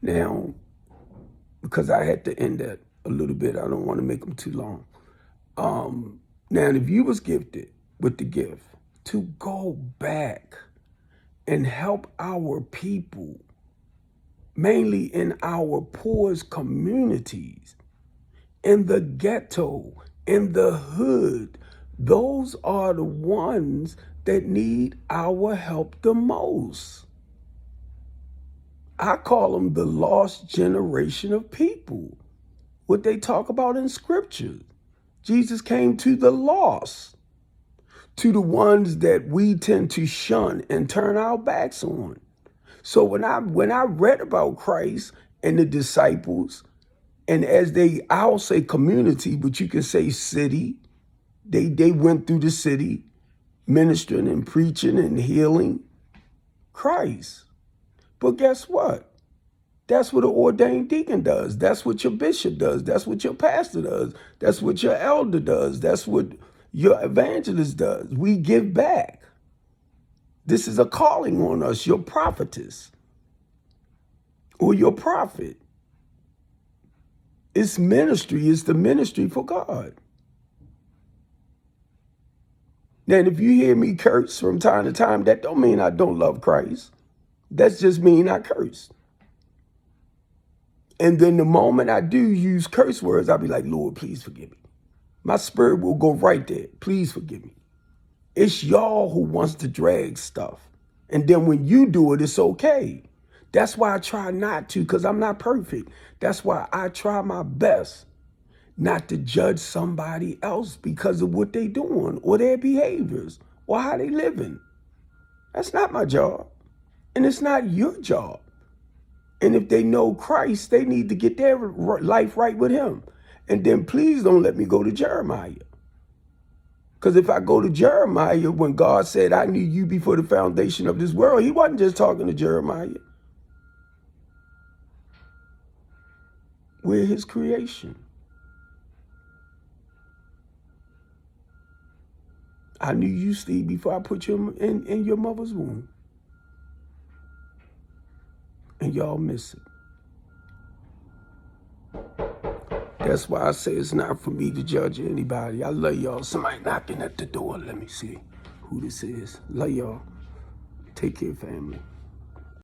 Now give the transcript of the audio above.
Now, because I had to end that a little bit, I don't want to make them too long. Now, if you was gifted with the gift to go back and help our people, mainly in our poorest communities, in the ghetto, in the hood, those are the ones that need our help the most. I call them the lost generation of people, what they talk about in scripture. Jesus came to the lost, to the ones that we tend to shun and turn our backs on. So when I read about Christ and the disciples, and as I'll say community, but you can say city, they went through the city ministering and preaching and healing Christ. But guess what? That's what an ordained deacon does. That's what your bishop does. That's what your pastor does. That's what your elder does. That's what your evangelist does. We give back. This is a calling on us, your prophetess or your prophet. It's ministry. It's the ministry for God. Now, if you hear me curse from time to time, that don't mean I don't love Christ. That's just mean I curse. And then the moment I do use curse words, I'll be like, Lord, please forgive me. My spirit will go right there. Please forgive me. It's y'all who wants to drag stuff. And then when you do it, it's okay. That's why I try not to, because I'm not perfect. That's why I try my best not to judge somebody else because of what they doing or their behaviors or how they living. That's not my job. And it's not your job. And if they know Christ, they need to get their life right with him. And then please don't let me go to Jeremiah. Because if I go to Jeremiah, when God said, I knew you before the foundation of this world, he wasn't just talking to Jeremiah. We're his creation. I knew you, Steve, before I put you in your mother's womb. And y'all miss it. That's why I say it's not for me to judge anybody. I love y'all. Somebody knocking at the door. Let me see who this is. Love y'all. Take care, family.